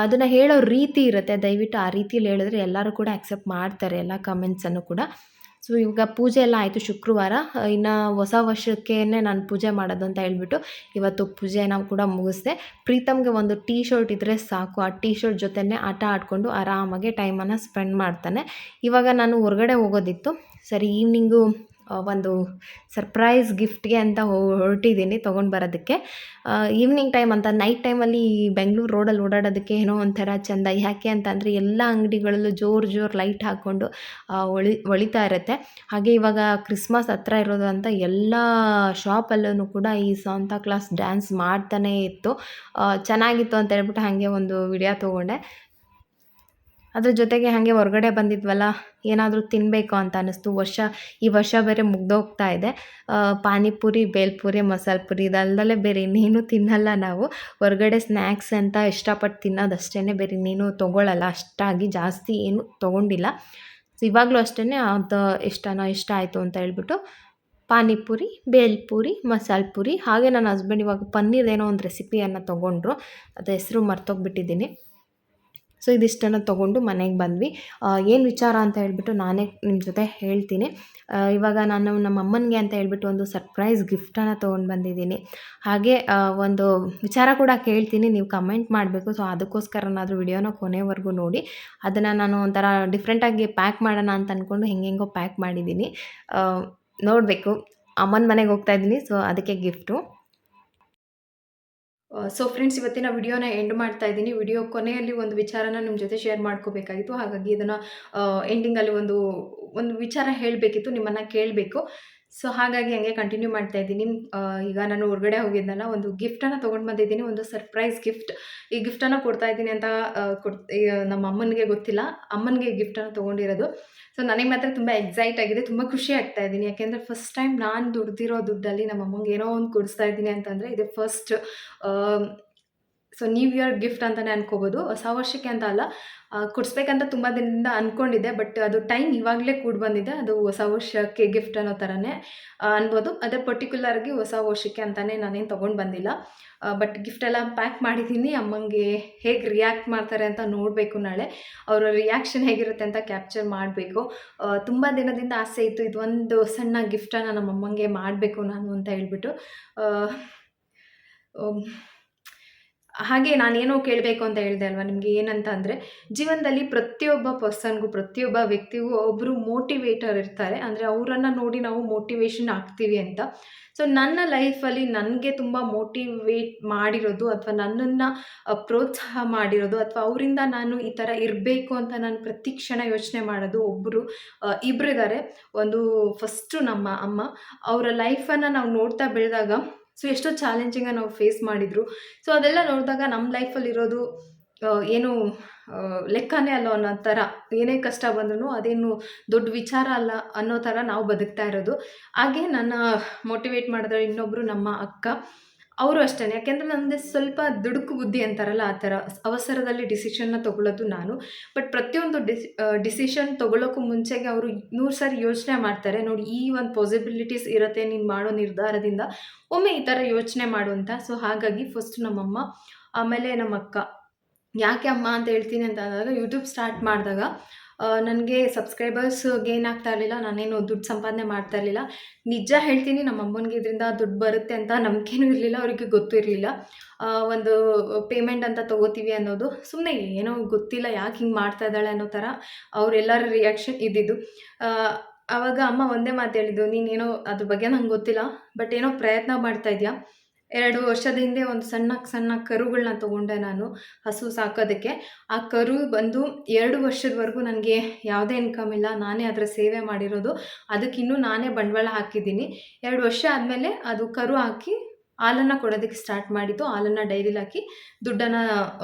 ಅದನ್ನು ಹೇಳೋ ರೀತಿ ಇರುತ್ತೆ, ದಯವಿಟ್ಟು ಆ ರೀತಿಯಲ್ಲಿ ಹೇಳಿದ್ರೆ ಎಲ್ಲರೂ ಕೂಡ ಅಕ್ಸೆಪ್ಟ್ ಮಾಡ್ತಾರೆ, ಎಲ್ಲ ಕಮೆಂಟ್ಸನ್ನು ಕೂಡ. ಸೊ ಇವಾಗ ಪೂಜೆ ಎಲ್ಲ ಆಯಿತು. ಶುಕ್ರವಾರ, ಇನ್ನು ಹೊಸ ವರ್ಷಕ್ಕೇ ನಾನು ಪೂಜೆ ಮಾಡೋದು ಅಂತ ಹೇಳ್ಬಿಟ್ಟು ಇವತ್ತು ಪೂಜೆನ ಕೂಡ ಮುಗಿಸ್ದೆ. ಪ್ರೀತಮ್ಗೆ ಒಂದು ಟೀ ಶರ್ಟ್ ಇದ್ದರೆ ಸಾಕು, ಆ ಟೀ ಶರ್ಟ್ ಜೊತೆನೇ ಆಟ ಆಡಿಕೊಂಡು ಆರಾಮಾಗಿ ಟೈಮನ್ನು ಸ್ಪೆಂಡ್ ಮಾಡ್ತಾನೆ. ಇವಾಗ ನಾನು ಹೊರಗಡೆ ಹೋಗೋದಿತ್ತು. ಸರಿ, ಈವ್ನಿಂಗು ಒಂದು ಸರ್ಪ್ರೈಸ್ ಗಿಫ್ಟ್ಗೆ ಅಂತ ಹೊರಟಿದ್ದೀನಿ ತೊಗೊಂಡು ಬರೋದಕ್ಕೆ. ಈವ್ನಿಂಗ್ ಟೈಮ್ ಅಂತ, ನೈಟ್ ಟೈಮಲ್ಲಿ ಬೆಂಗಳೂರು ರೋಡಲ್ಲಿ ಓಡಾಡೋದಕ್ಕೆ ಏನೋ ಒಂಥರ ಚೆಂದ. ಯಾಕೆ ಅಂತಂದರೆ ಎಲ್ಲ ಅಂಗಡಿಗಳಲ್ಲೂ ಜೋರು ಲೈಟ್ ಹಾಕ್ಕೊಂಡು ಹೊಳಿತಾ ಇರುತ್ತೆ. ಹಾಗೆ ಇವಾಗ ಕ್ರಿಸ್ಮಸ್ ಹತ್ರ ಇರೋದು ಅಂತ ಎಲ್ಲ ಶಾಪಲ್ಲೂ ಕೂಡ ಈ ಸಾಂತಾ ಕ್ಲಾಸ್ ಡ್ಯಾನ್ಸ್ ಮಾಡ್ತಾನೇ ಇತ್ತು. ಚೆನ್ನಾಗಿತ್ತು ಅಂತ ಹೇಳ್ಬಿಟ್ಟು ಹಾಗೆ ಒಂದು ವಿಡಿಯೋ ತೊಗೊಂಡೆ. ಅದ್ರ ಜೊತೆಗೆ ಹಾಗೆ ಹೊರಗಡೆ ಬಂದಿದ್ವಲ್ಲ, ಏನಾದರೂ ತಿನ್ನಬೇಕು ಅಂತ ಅನ್ನಿಸ್ತು. ಈ ವರ್ಷ ಬೇರೆ ಮುಗ್ದೋಗ್ತಾ ಇದೆ. ಪಾನಿಪುರಿ, ಬೇಲ್ಪುರಿ, ಮಸಾಲೆ ಪುರಿ ಇದಲ್ದಲೇ ಬೇರೆ ಇನ್ನೇನು ತಿನ್ನಲ್ಲ ನಾವು. ಹೊರಗಡೆ ಸ್ನ್ಯಾಕ್ಸ್ ಅಂತ ಇಷ್ಟಪಟ್ಟು ತಿನ್ನೋದಷ್ಟೇ, ಬೇರೆ ಇನ್ನೇನು ತೊಗೊಳ್ಳಲ್ಲ. ಅಷ್ಟಾಗಿ ಜಾಸ್ತಿ ಏನು ತೊಗೊಂಡಿಲ್ಲ. ಸೊ ಇವಾಗಲೂ ಅಷ್ಟೇ ಅದು ಇಷ್ಟ ಆಯಿತು ಅಂತ ಹೇಳ್ಬಿಟ್ಟು ಪಾನಿಪುರಿ, ಬೇಲ್ಪುರಿ, ಮಸಾಲೆ ಪುರಿ, ಹಾಗೆ ನನ್ನ ಹಸ್ಬೆಂಡ್ ಇವಾಗ ಪನ್ನೀರ್ದೇನೋ ಒಂದು ರೆಸಿಪಿಯನ್ನು ತೊಗೊಂಡ್ರು. ಅದು ಹೆಸರು ಮರ್ತೋಗ್ಬಿಟ್ಟಿದ್ದೀನಿ. ಸೊ ಇದಿಷ್ಟನ್ನು ತೊಗೊಂಡು ಮನೆಗೆ ಬಂದ್ವಿ. ಏನು ವಿಚಾರ ಅಂತ ಹೇಳ್ಬಿಟ್ಟು ನಾನೇ ನಿಮ್ಮ ಜೊತೆ ಹೇಳ್ತೀನಿ. ಇವಾಗ ನಾನು ನಮ್ಮ ಅಮ್ಮನಿಗೆ ಅಂತ ಹೇಳ್ಬಿಟ್ಟು ಒಂದು ಸರ್ಪ್ರೈಸ್ ಗಿಫ್ಟನ್ನು ತೊಗೊಂಡು ಬಂದಿದ್ದೀನಿ. ಹಾಗೆ ಒಂದು ವಿಚಾರ ಕೂಡ ಕೇಳ್ತೀನಿ, ನೀವು ಕಮೆಂಟ್ ಮಾಡಬೇಕು. ಸೊ ಅದಕ್ಕೋಸ್ಕರನಾದರೂ ವಿಡಿಯೋನ ಕೊನೆವರೆಗೂ ನೋಡಿ. ಅದನ್ನು ನಾನು ಒಂಥರ ಡಿಫ್ರೆಂಟಾಗಿ ಪ್ಯಾಕ್ ಮಾಡೋಣ ಅಂತ ಅಂದ್ಕೊಂಡು ಹೆಂಗೆಂಗೋ ಪ್ಯಾಕ್ ಮಾಡಿದ್ದೀನಿ. ನೋಡಬೇಕು. ಅಮ್ಮನ ಮನೆಗೆ ಹೋಗ್ತಾ ಇದ್ದೀನಿ, ಸೊ ಅದಕ್ಕೆ ಗಿಫ್ಟು. ಸೊ ಫ್ರೆಂಡ್ಸ್, ಇವತ್ತಿನ ವಿಡಿಯೋನ ಎಂಡ್ ಮಾಡ್ತಾ ಇದ್ದೀನಿ. ವಿಡಿಯೋ ಕೊನೆಯಲ್ಲಿ ಒಂದು ವಿಚಾರನ ನಿಮ್ಮ ಜೊತೆ ಶೇರ್ ಮಾಡ್ಕೋಬೇಕಾಗಿತ್ತು. ಹಾಗಾಗಿ ಇದನ್ನು ಎಂಡಿಂಗಲ್ಲಿ ಒಂದು ವಿಚಾರ ಹೇಳಬೇಕಿತ್ತು, ನಿಮ್ಮನ್ನು ಕೇಳಬೇಕು. ಸೊ ಹಾಗಾಗಿ ಹಂಗೆ ಕಂಟಿನ್ಯೂ ಮಾಡ್ತಾ ಇದ್ದೀನಿ. ಈಗ ನಾನು ಹೊರಗಡೆ ಹೋಗಿದ್ನಲ್ಲ, ಒಂದು ಗಿಫ್ಟನ್ನು ತೊಗೊಂಡು ಬಂದಿದ್ದೀನಿ, ಒಂದು ಸರ್ಪ್ರೈಸ್ ಗಿಫ್ಟ್. ಈ ಗಿಫ್ಟನ್ನು ಕೊಡ್ತಾ ಇದ್ದೀನಿ ಅಂತ ನಮ್ಮ ಅಮ್ಮನಿಗೆ ಗೊತ್ತಿಲ್ಲ. ಅಮ್ಮನಿಗೆ ಗಿಫ್ಟನ್ನು ತೊಗೊಂಡಿರೋದು. ಸೊ ನನಗೆ ಮಾತ್ರ ತುಂಬ ಎಕ್ಸೈಟ್ ಆಗಿದೆ, ತುಂಬ ಖುಷಿ ಆಗ್ತಾ ಇದ್ದೀನಿ. ಯಾಕೆಂದರೆ ಫಸ್ಟ್ ಟೈಮ್ ನಾನು ದುಡ್ದಿರೋ ದುಡ್ಡಲ್ಲಿ ನಮ್ಮ ಅಮ್ಮಂಗೆ ಏನೋ ಒಂದು ಕೊಡಿಸ್ತಾ ಇದ್ದೀನಿ ಅಂತಂದರೆ ಇದು first. So new year gift ಅಂತಲೇ ಅನ್ಕೋಬೋದು. ಹೊಸ ವರ್ಷಕ್ಕೆ ಅಂತ ಅಲ್ಲ, ಕೊಡಿಸ್ಬೇಕಂತ ತುಂಬ ದಿನದಿಂದ ಅಂದ್ಕೊಂಡಿದ್ದೆ. ಬಟ್ ಅದು ಟೈಮ್ ಇವಾಗಲೇ ಕೂಡ ಬಂದಿದೆ. ಅದು ಹೊಸ ವರ್ಷಕ್ಕೆ ಗಿಫ್ಟ್ ಅನ್ನೋ ಥರನೇ ಅನ್ಬೋದು. ಅದೇ ಪರ್ಟಿಕ್ಯುಲರ್ಗೆ ಹೊಸ ವರ್ಷಕ್ಕೆ ಅಂತಲೇ ನಾನೇನು ತೊಗೊಂಡು ಬಂದಿಲ್ಲ. ಬಟ್ ಗಿಫ್ಟೆಲ್ಲ ಪ್ಯಾಕ್ ಮಾಡಿದ್ದೀನಿ. ಅಮ್ಮಂಗೆ ಹೇಗೆ ರಿಯಾಕ್ಟ್ ಮಾಡ್ತಾರೆ ಅಂತ ನೋಡಬೇಕು ನಾಳೆ. ಅವರ ರಿಯಾಕ್ಷನ್ ಹೇಗಿರುತ್ತೆ ಅಂತ ಕ್ಯಾಪ್ಚರ್ ಮಾಡಬೇಕು. ತುಂಬ ದಿನದಿಂದ ಆಸೆ ಇತ್ತು, ಇದೊಂದು ಸಣ್ಣ ಗಿಫ್ಟನ್ನು ನಮ್ಮ ಅಮ್ಮಂಗೆ ಮಾಡಬೇಕು ನಾನು ಅಂತ ಹೇಳ್ಬಿಟ್ಟು. ಹಾಗೆ ನಾನೇನೋ ಕೇಳಬೇಕು ಅಂತ ಹೇಳಿದೆ ಅಲ್ವಾ ನಿಮಗೆ, ಏನಂತ ಅಂದರೆ ಜೀವನದಲ್ಲಿ ಪ್ರತಿಯೊಬ್ಬ ಪರ್ಸನ್ಗೂ, ಪ್ರತಿಯೊಬ್ಬ ವ್ಯಕ್ತಿಗೂ ಒಬ್ಬರು ಮೋಟಿವೇಟರ್ ಇರ್ತಾರೆ. ಅಂದರೆ ಅವರನ್ನು ನೋಡಿ ನಾವು ಮೋಟಿವೇಶನ್ ಆಗ್ತೀವಿ ಅಂತ. ಸೊ ನನ್ನ ಲೈಫಲ್ಲಿ ನನಗೆ ತುಂಬ ಮೋಟಿವೇಟ್ ಮಾಡಿರೋದು, ಅಥವಾ ನನ್ನನ್ನು ಪ್ರೋತ್ಸಾಹ ಮಾಡಿರೋದು, ಅಥವಾ ಅವರಿಂದ ನಾನು ಈ ಥರ ಇರಬೇಕು ಅಂತ ನಾನು ಪ್ರತಿ ಕ್ಷಣ ಯೋಚನೆ ಮಾಡೋದು ಇಬ್ಬರಿದ್ದಾರೆ. ಒಂದು ಫಸ್ಟು ನಮ್ಮ ಅಮ್ಮ. ಅವರ ಲೈಫನ್ನು ನಾವು ನೋಡ್ತಾ ಬೆಳೆದಾಗ, ಸೊ ಎಷ್ಟೋ ಚಾಲೆಂಜಿಂಗಾಗಿ ನಾವು ಫೇಸ್ ಮಾಡಿದರು. ಸೊ ಅದೆಲ್ಲ ನೋಡಿದಾಗ ನಮ್ಮ ಲೈಫಲ್ಲಿರೋದು ಏನು ಲೆಕ್ಕನೇ ಅಲ್ಲ ಅನ್ನೋ ಥರ. ಏನೇ ಕಷ್ಟ ಬಂದ್ರೂ ಅದೇನು ದೊಡ್ಡ ವಿಚಾರ ಅಲ್ಲ ಅನ್ನೋ ಥರ ನಾವು ಬದುಕ್ತಾ ಇರೋದು. ಹಾಗೆ ನನ್ನ ಮೋಟಿವೇಟ್ ಮಾಡಿದ್ರೆ ಇನ್ನೊಬ್ಬರು ನಮ್ಮ ಅಕ್ಕ. ಅವರು ಅಷ್ಟೇ. ಯಾಕೆಂದರೆ ನನ್ನದೇ ಸ್ವಲ್ಪ ದುಡುಕು ಬುದ್ಧಿ ಅಂತಾರಲ್ಲ, ಆ ಥರ ಅವಸರದಲ್ಲಿ ಡಿಸಿಷನ್ನ ತೊಗೊಳ್ಳೋದು ನಾನು. ಬಟ್ ಪ್ರತಿಯೊಂದು ಡಿಸಿಷನ್ ತೊಗೊಳ್ಳೋಕ್ಕೂ ಮುಂಚೆಗೆ ಅವರು 100 ಸಾರಿ ಯೋಚನೆ ಮಾಡ್ತಾರೆ. ನೋಡಿ, ಈ ಒಂದು ಪಾಸಿಬಿಲಿಟೀಸ್ ಇರುತ್ತೆ ನೀನು ಮಾಡೋ ನಿರ್ಧಾರದಿಂದ, ಒಮ್ಮೆ ಈ ಥರ ಯೋಚನೆ ಮಾಡು ಅಂತ. ಸೊ ಹಾಗಾಗಿ ಫಸ್ಟ್ ನಮ್ಮಮ್ಮ, ಆಮೇಲೆ ನಮ್ಮ ಅಕ್ಕ. ಯಾಕೆ ಅಮ್ಮ ಅಂತ ಹೇಳ್ತೀನಿ ಅಂತ ಅಂದಾಗ, ಯೂಟ್ಯೂಬ್ ಸ್ಟಾರ್ಟ್ ಮಾಡಿದಾಗ ನನಗೆ ಸಬ್ಸ್ಕ್ರೈಬರ್ಸ್ ಗೇನ್ ಆಗ್ತಾ ಇರಲಿಲ್ಲ. ನಾನೇನು ದುಡ್ಡು ಸಂಪಾದನೆ ಮಾಡ್ತಾ ಇರಲಿಲ್ಲ. ನಿಜ ಹೇಳ್ತೀನಿ, ನಮ್ಮ ಅಮ್ಮನಿಗೆ ಇದರಿಂದ ದುಡ್ಡು ಬರುತ್ತೆ ಅಂತ ನಂಬಿಕೆನೂ ಇರಲಿಲ್ಲ, ಅವರಿಗೆ ಗೊತ್ತೂ ಇರಲಿಲ್ಲ. ಒಂದು ಪೇಮೆಂಟ್ ಅಂತ ತೊಗೋತೀವಿ ಅನ್ನೋದು ಸುಮ್ಮನೆ ಏನೋ ಗೊತ್ತಿಲ್ಲ, ಯಾಕೆ ಹಿಂಗೆ ಮಾಡ್ತಾ ಇದ್ದಾಳೆ ಅನ್ನೋ ಥರ ಅವರೆಲ್ಲರ ರಿಯಾಕ್ಷನ್ ಇದ್ದಿದ್ದು. ಆವಾಗ ಅಮ್ಮ ಒಂದೇ ಮಾತು ಹೇಳಿದ್ದು, ನೀನೇನೋ ಅದ್ರ ಬಗ್ಗೆ ನಂಗೆ ಗೊತ್ತಿಲ್ಲ, ಬಟ್ ಏನೋ ಪ್ರಯತ್ನ ಮಾಡ್ತಾ ಇದೆಯಾ. 2 ವರ್ಷದ ಹಿಂದೆ ಒಂದು ಸಣ್ಣ ಕರುಗಳನ್ನ ತೊಗೊಂಡೆ ನಾನು, ಹಸು ಸಾಕೋದಕ್ಕೆ. ಆ ಕರು ಬಂದು 2 ವರ್ಷದವರೆಗೂ ನನಗೆ ಯಾವುದೇ ಇನ್ಕಮ್ ಇಲ್ಲ, ನಾನೇ ಅದರ ಸೇವೆ ಮಾಡಿರೋದು. ಅದಕ್ಕಿನ್ನೂ ನಾನೇ ಬಂಡವಾಳ ಹಾಕಿದ್ದೀನಿ. 2 ವರ್ಷ ಆದಮೇಲೆ ಅದು ಕರು ಹಾಕಿ ಹಾಲನ್ನು ಕೊಡೋದಕ್ಕೆ ಸ್ಟಾರ್ಟ್ ಮಾಡಿದ್ದು. ಹಾಲನ್ನು ಡೈರಿಲಿ ಹಾಕಿ ದುಡ್ಡನ್ನು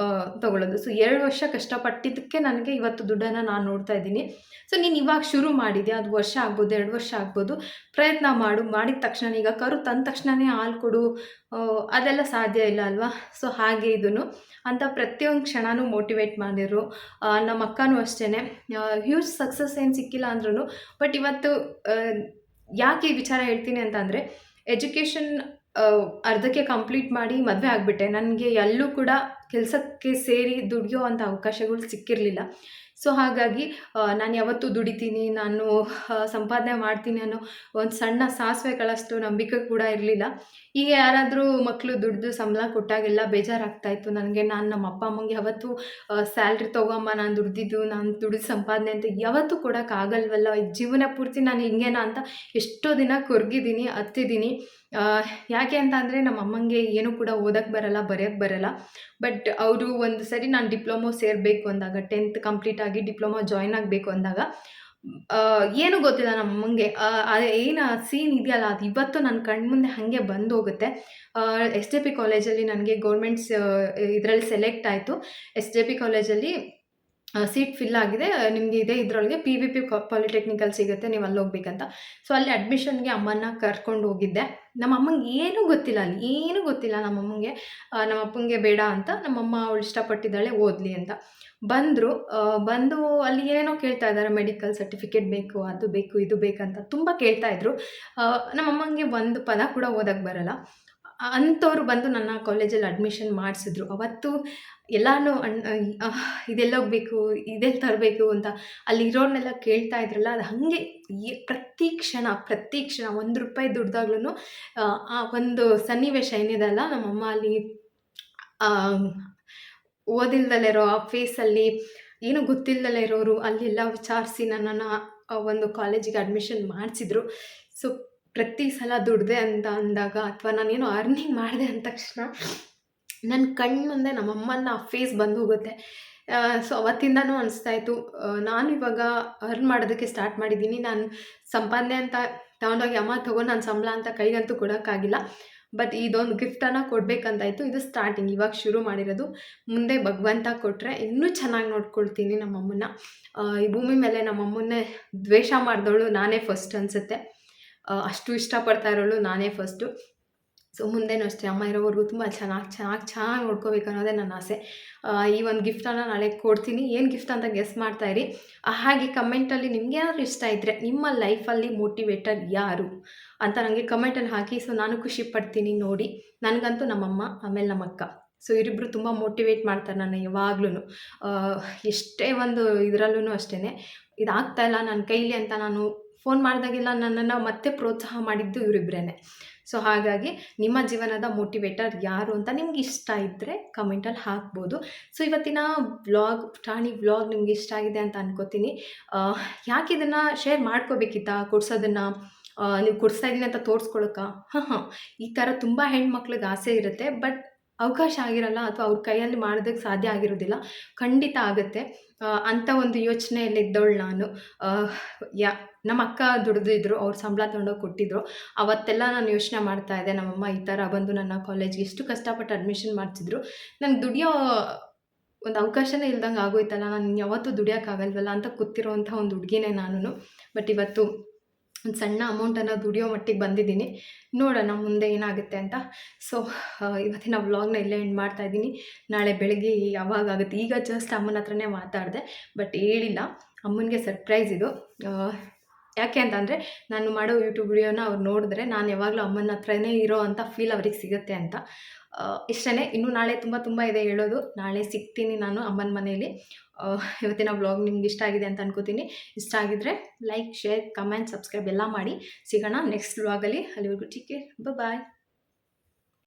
ತೊಗೊಳ್ಳೋದು. ಸೊ 2 ವರ್ಷ ಕಷ್ಟಪಟ್ಟಿದ್ದಕ್ಕೆ ನನಗೆ ಇವತ್ತು ದುಡ್ಡನ್ನು ನಾನು ನೋಡ್ತಾ ಇದ್ದೀನಿ. ಸೊ ನೀನು ಇವಾಗ ಶುರು ಮಾಡಿದೆ, ಅದು ವರ್ಷ ಆಗ್ಬೋದು, 2 ವರ್ಷ ಆಗ್ಬೋದು, ಪ್ರಯತ್ನ ಮಾಡು. ಮಾಡಿದ ತಕ್ಷಣ, ಈಗ ಕರು ತಂದ ತಕ್ಷಣವೇ ಹಾಲು ಕೊಡು, ಅದೆಲ್ಲ ಸಾಧ್ಯ ಇಲ್ಲ ಅಲ್ವಾ. ಸೊ ಹಾಗೆ ಇದನ್ನು ಅಂತ ಪ್ರತಿಯೊಂದು ಕ್ಷಣನೂ ಮೋಟಿವೇಟ್ ಮಾಡಿದ್ರು. ನಮ್ಮ ಅಕ್ಕನೂ ಅಷ್ಟೇ. ಹ್ಯೂಜ್ ಸಕ್ಸಸ್ ಏನು ಸಿಕ್ಕಿಲ್ಲ ಅಂದ್ರೂ, ಬಟ್ ಇವತ್ತು ಯಾಕೆ ಈ ವಿಚಾರ ಹೇಳ್ತೀನಿ ಅಂತಂದರೆ, ಎಜುಕೇಷನ್ ಅರ್ಧಕ್ಕೆ ಕಂಪ್ಲೀಟ್ ಮಾಡಿ ಮದುವೆ ಆಗಿಬಿಟ್ಟೆ. ನನಗೆ ಎಲ್ಲೂ ಕೂಡ ಕೆಲಸಕ್ಕೆ ಸೇರಿ ದುಡಿಯೋ ಅಂಥ ಅವಕಾಶಗಳು ಸಿಕ್ಕಿರಲಿಲ್ಲ. ಸೊ ಹಾಗಾಗಿ ನಾನು ಯಾವತ್ತೂ ದುಡಿತೀನಿ, ನಾನು ಸಂಪಾದನೆ ಮಾಡ್ತೀನಿ ಅನ್ನೋ ಒಂದು ಸಣ್ಣ ಸಾಸಿವೆ ಕಾಳಷ್ಟು ನಂಬಿಕೆ ಕೂಡ ಇರಲಿಲ್ಲ. ಈಗ ಯಾರಾದರೂ ಮಕ್ಕಳು ದುಡ್ದು ಸಂಬಳ ಕೊಟ್ಟಾಗೆಲ್ಲ ಬೇಜಾರಾಗ್ತಾಯಿತ್ತು ನನಗೆ. ನಾನು ನಮ್ಮ ಅಪ್ಪ ಅಮ್ಮಂಗೆ ಯಾವತ್ತೂ ಸ್ಯಾಲ್ರಿ ತೊಗೊಮ್ಮ, ನಾನು ದುಡ್ದಿದ್ದು, ನಾನು ದುಡಿದು ಸಂಪಾದನೆ ಅಂತ ಯಾವತ್ತೂ ಕೊಡೋಕ್ಕಾಗಲ್ವಲ್ಲ, ಜೀವನ ಪೂರ್ತಿ ನಾನು ಹಿಂಗೇನಾ ಅಂತ ಎಷ್ಟೋ ದಿನ ಕೊರಗಿದ್ದೀನಿ, ಹತ್ತಿದ್ದೀನಿ. ಯಾಕೆ ಅಂತ ಅಂದರೆ ನಮ್ಮ ಅಮ್ಮಂಗೆ ಏನೂ ಕೂಡ ಓದೋಕ್ಕೆ ಬರಲ್ಲ, ಬರೆಯೋಕ್ಕೆ ಬರಲ್ಲ. ಬಟ್ ಅವರು ಒಂದು ಸರಿ ನಾನು ಡಿಪ್ಲೊಮೊ ಸೇರಬೇಕು ಅಂದಾಗ, 10th ಕಂಪ್ಲೀಟ್ ಆಗಿ ಡಿಪ್ಲೊಮೊ ಜಾಯ್ನ್ ಆಗಬೇಕು ಅಂದಾಗ, ಏನೂ ಗೊತ್ತಿಲ್ಲ ನಮ್ಮ ಅಮ್ಮಂಗೆ. ಏನು ಸೀನ್ ಇದೆಯಲ್ಲ, ಅದು ಇವತ್ತು ನನ್ನ ಕಣ್ಮುಂದೆ ಹಾಗೆ ಬಂದು ಹೋಗುತ್ತೆ. SJP ಕಾಲೇಜಲ್ಲಿ ನನಗೆ ಗೌರ್ಮೆಂಟ್ಸ್ ಇದರಲ್ಲಿ ಸೆಲೆಕ್ಟ್ ಆಯಿತು. SJP ಕಾಲೇಜಲ್ಲಿ ಸೀಟ್ ಫಿಲ್ ಆಗಿದೆ, ನಿಮಗೆ ಇದೇ ಇದರೊಳಗೆ PVP ಪಾಲಿಟೆಕ್ನಿಕಲ್ ಸಿಗುತ್ತೆ, ನೀವು ಅಲ್ಲಿ ಹೋಗ್ಬೇಕಂತ. ಸೊ ಅಲ್ಲಿ ಅಡ್ಮಿಷನ್ಗೆ ಅಮ್ಮನ್ನ ಕರ್ಕೊಂಡು ಹೋಗಿದ್ದೆ. ನಮ್ಮ ಅಮ್ಮಂಗೆ ಏನೂ ಗೊತ್ತಿಲ್ಲ, ಅಲ್ಲಿ ಏನೂ ಗೊತ್ತಿಲ್ಲ ನಮ್ಮ ಅಮ್ಮಂಗೆ. ನಮ್ಮ ಅಪ್ಪಂಗೆ ಬೇಡ ಅಂತ, ನಮ್ಮಮ್ಮ ಅವಳು ಇಷ್ಟಪಟ್ಟಿದ್ದಾಳೆ ಓದಲಿ ಅಂತ ಬಂದರು. ಬಂದು ಅಲ್ಲಿ ಏನೇನೋ ಕೇಳ್ತಾ ಇದ್ದಾರೆ, ಮೆಡಿಕಲ್ ಸರ್ಟಿಫಿಕೇಟ್ ಬೇಕು, ಅದು ಬೇಕು, ಇದು ಬೇಕಂತ ತುಂಬ ಕೇಳ್ತಾಯಿದ್ರು. ನಮ್ಮ ಅಮ್ಮಂಗೆ ಒಂದು ಪದ ಕೂಡ ಓದಕ್ಕೆ ಬರಲ್ಲ. ಅಂಥವ್ರು ಬಂದು ನನ್ನ ಕಾಲೇಜಲ್ಲಿ ಅಡ್ಮಿಷನ್ ಮಾಡಿಸಿದ್ರು. ಅವತ್ತು ಎಲ್ಲಾನು ಇದೆಲ್ಲೋಗಬೇಕು, ಇದೆಲ್ಲಿ ತರಬೇಕು ಅಂತ ಅಲ್ಲಿರೋರ್ನೆಲ್ಲ ಕೇಳ್ತಾ ಇದ್ರಲ್ಲ, ಅದು ಹಾಗೆ ಪ್ರತಿ ಕ್ಷಣ ₹1 ದುಡ್ದಾಗ್ಲೂ ಆ ಒಂದು ಸನ್ನಿವೇಶ ಏನಿದೆಯಲ್ಲ, ನಮ್ಮಮ್ಮ ಅಲ್ಲಿ ಓದಿಲ್ದಲೇ ಇರೋ ಆ ಫೇಸಲ್ಲಿ, ಏನೂ ಗೊತ್ತಿಲ್ದಲೇ ಇರೋರು ಅಲ್ಲೆಲ್ಲ ವಿಚಾರಿಸಿ ನನ್ನನ್ನು ಒಂದು ಕಾಲೇಜಿಗೆ ಅಡ್ಮಿಷನ್ ಮಾಡಿಸಿದ್ರು. ಸೊ ಪ್ರತಿ ಸಲ ದುಡ್ದೆ ಅಂತ ಅಂದಾಗ, ಅಥವಾ ನಾನೇನೋ ಅರ್ನಿಂಗ್ ಮಾಡಿದೆ ಅಂದ ತಕ್ಷಣ ನನ್ನ ಕಣ್ಣು ಮುಂದೆ ನಮ್ಮಮ್ಮನ ಆ ಫೇಸ್ ಬಂದು ಹೋಗುತ್ತೆ. ಸೊ ಅವತ್ತಿಂದನೂ ಅನಿಸ್ತಾಯಿತ್ತು, ನಾನು ಇವಾಗ ಅರ್ನ್ ಮಾಡೋದಕ್ಕೆ ಸ್ಟಾರ್ಟ್ ಮಾಡಿದ್ದೀನಿ. ನಾನು ಸಂಪಾದನೆ ಅಂತ ತಗೊಂಡೋಗಿ ಅಮ್ಮ ತಗೋ ನನ್ನ ಸಂಬಳ ಅಂತ ಕೈಗಂತೂ ಕೊಡೋಕ್ಕಾಗಿಲ್ಲ. ಬಟ್ ಇದೊಂದು ಗಿಫ್ಟನ್ನು ಕೊಡಬೇಕಂತಾಯಿತು. ಇದು ಸ್ಟಾರ್ಟಿಂಗ್, ಇವಾಗ ಶುರು ಮಾಡಿರೋದು. ಮುಂದೆ ಭಗವಂತ ಕೊಟ್ಟರೆ ಇನ್ನೂ ಚೆನ್ನಾಗಿ ನೋಡ್ಕೊಳ್ತೀನಿ ನಮ್ಮಮ್ಮನ್ನ. ಈ ಭೂಮಿ ಮೇಲೆ ನಮ್ಮಮ್ಮನ್ನೇ ದ್ವೇಷ ಮಾಡಿದವಳು ನಾನೇ ಫಸ್ಟ್ ಅನಿಸುತ್ತೆ. ಅಷ್ಟು ಇಷ್ಟಪಡ್ತಾ ಇರೋಳು ನಾನೇ ಫಸ್ಟು. ಸೊ ಮುಂದೆನೂ ಅಷ್ಟೇ, ಅಮ್ಮ ಇರೋವರೆಗೂ ತುಂಬ ಚೆನ್ನಾಗಿ ನೋಡ್ಕೋಬೇಕು ಅನ್ನೋದೇ ನನ್ನ ಆಸೆ. ಈ ಒಂದು ಗಿಫ್ಟನ್ನು ನಾಳೆ ಕೊಡ್ತೀನಿ. ಏನು ಗಿಫ್ಟ್ ಅಂತ ಗೆಸ್ ಮಾಡ್ತಾಯಿರಿ. ಹಾಗೆ ಕಮೆಂಟಲ್ಲಿ ನಿಮಗೇನಾದ್ರು ಇಷ್ಟ ಇದ್ದರೆ, ನಿಮ್ಮ ಲೈಫಲ್ಲಿ ಮೋಟಿವೇಟರ್ ಯಾರು ಅಂತ ನನಗೆ ಕಮೆಂಟಲ್ಲಿ ಹಾಕಿ. ಸೊ ನಾನು ಖುಷಿ ಪಡ್ತೀನಿ ನೋಡಿ. ನನಗಂತೂ ನಮ್ಮಮ್ಮ, ಆಮೇಲೆ ನಮ್ಮ ಅಕ್ಕ. ಸೊ ಇವರಿಬ್ಬರು ತುಂಬ ಮೋಟಿವೇಟ್ ಮಾಡ್ತಾರೆ ನನ್ನ ಯಾವಾಗ್ಲೂ. ಎಷ್ಟೇ ಒಂದು ಇದರಲ್ಲೂ ಅಷ್ಟೇ, ಇದಾಗ್ತಾಯಿಲ್ಲ ನನ್ನ ಕೈಲಿ ಅಂತ ನಾನು ಫೋನ್ ಮಾಡಿದಾಗೆಲ್ಲ ನನ್ನನ್ನು ಮತ್ತೆ ಪ್ರೋತ್ಸಾಹ ಮಾಡಿದ್ದು ಇವರಿಬ್ಬರೇ. ಸೊ ಹಾಗಾಗಿ ನಿಮ್ಮ ಜೀವನದ ಮೋಟಿವೇಟರ್ ಯಾರು ಅಂತ ನಿಮ್ಗೆ ಇಷ್ಟ ಇದ್ದರೆ ಕಮೆಂಟಲ್ಲಿ ಹಾಕ್ಬೋದು. ಸೊ ಇವತ್ತಿನ ಟಾಣಿ ವ್ಲಾಗ್ ನಿಮ್ಗೆ ಇಷ್ಟ ಆಗಿದೆ ಅಂತ ಅನ್ಕೋತೀನಿ. ಯಾಕೆ ಇದನ್ನು ಶೇರ್ ಮಾಡ್ಕೋಬೇಕಿತ್ತಾ ಕೊಡ್ಸೋದನ್ನು? ನೀವು ಕೊಡಿಸ್ತಾ ಇದ್ದೀನಿ ಅಂತ ತೋರಿಸ್ಕೊಳಕ್ಕ? ಈ ಥರ ತುಂಬ ಹೆಣ್ಮಕ್ಳಿಗೆ ಆಸೆ ಇರುತ್ತೆ, ಬಟ್ ಅವಕಾಶ ಆಗಿರಲ್ಲ, ಅಥವಾ ಅವ್ರ ಕೈಯಲ್ಲಿ ಮಾಡೋದಕ್ಕೆ ಸಾಧ್ಯ ಆಗಿರೋದಿಲ್ಲ. ಖಂಡಿತ ಆಗುತ್ತೆ. ಅಂಥ ಒಂದು ಯೋಚನೆಯಲ್ಲಿದ್ದವಳು ನಾನು. ನಮ್ಮ ಅಕ್ಕ ದುಡಿದಿದ್ರು, ಅವ್ರು ಸಂಬಳ ತೊಗೊಂಡೋಗಿ ಕೊಟ್ಟಿದ್ರು. ಅವತ್ತೆಲ್ಲ ನಾನು ಯೋಚನೆ ಮಾಡ್ತಾ ಇದ್ದೆ, ನಮ್ಮಮ್ಮ ಈ ಥರ ಬಂದು ನನ್ನ ಕಾಲೇಜ್ಗೆ ಎಷ್ಟು ಕಷ್ಟಪಟ್ಟು ಅಡ್ಮಿಷನ್ ಮಾಡಿಸಿದ್ರು. ನಂಗೆ ದುಡಿಯೋ ಒಂದು ಅವಕಾಶನೇ ಇಲ್ದಂಗೆ ಆಗೋಯ್ತಲ್ಲ, ನಾನು ಯಾವತ್ತೂ ದುಡಿಯೋಕ್ಕಾಗಲ್ವಲ್ಲ ಅಂತ ಕೂತಿರೋವಂಥ ಒಂದು ಹುಡುಗಿನೇ ನಾನು. ಬಟ್ ಇವತ್ತು ಒಂದು ಸಣ್ಣ ಅಮೌಂಟನ್ನು ದುಡಿಯೋ ಮಟ್ಟಿಗೆ ಬಂದಿದ್ದೀನಿ. ನೋಡೋಣ ಮುಂದೆ ಏನಾಗುತ್ತೆ ಅಂತ. ಸೊ ಇವತ್ತಿನ ವ್ಲಾಗ್ನ ಇಲ್ಲೇ ಎಂಡ್ ಮಾಡ್ತಾಯಿದ್ದೀನಿ. ನಾಳೆ ಬೆಳಗ್ಗೆ ಯಾವಾಗಾಗುತ್ತೆ, ಈಗ ಜಸ್ಟ್ ಅಮ್ಮನ ಹತ್ರನೇ ಮಾತಾಡಿದೆ, ಬಟ್ ಹೇಳಿಲ್ಲ. ಅಮ್ಮನಿಗೆ ಸರ್ಪ್ರೈಸ್ ಇದು. ಯಾಕೆ ಅಂತಂದರೆ, ನಾನು ಮಾಡೋ ಯೂಟ್ಯೂಬ್ ವಿಡಿಯೋನ ಅವ್ರು ನೋಡಿದ್ರೆ ನಾನು ಯಾವಾಗಲೂ ಅಮ್ಮನ ಹತ್ರನೇ ಇರೋ ಅಂಥ ಫೀಲ್ ಅವ್ರಿಗೆ ಸಿಗುತ್ತೆ ಅಂತ. ಇಷ್ಟೇ. ಇನ್ನೂ ನಾಳೆ ತುಂಬ ಇದೆ ಹೇಳೋದು. ನಾಳೆ ಸಿಗ್ತೀನಿ ನಾನು ಅಮ್ಮನ ಮನೇಲಿ. ಇವತ್ತಿನ ವ್ಲಾಗ್ ನಿಮ್ಗೆ ಇಷ್ಟ ಆಗಿದೆ ಅಂತ ಅನ್ಕೋತೀನಿ. ಇಷ್ಟ ಆಗಿದ್ರೆ ಲೈಕ್, ಶೇರ್, ಕಮೆಂಟ್, ಸಬ್ಸ್ಕ್ರೈಬ್ ಎಲ್ಲ ಮಾಡಿ. ಸಿಗೋಣ ನೆಕ್ಸ್ಟ್ ವ್ಲಾಗಲ್ಲಿ. ಅಲ್ಲಿವರೆಗೂ ಟೇಕ್ ಕೇರ್, ಬಾಯ್.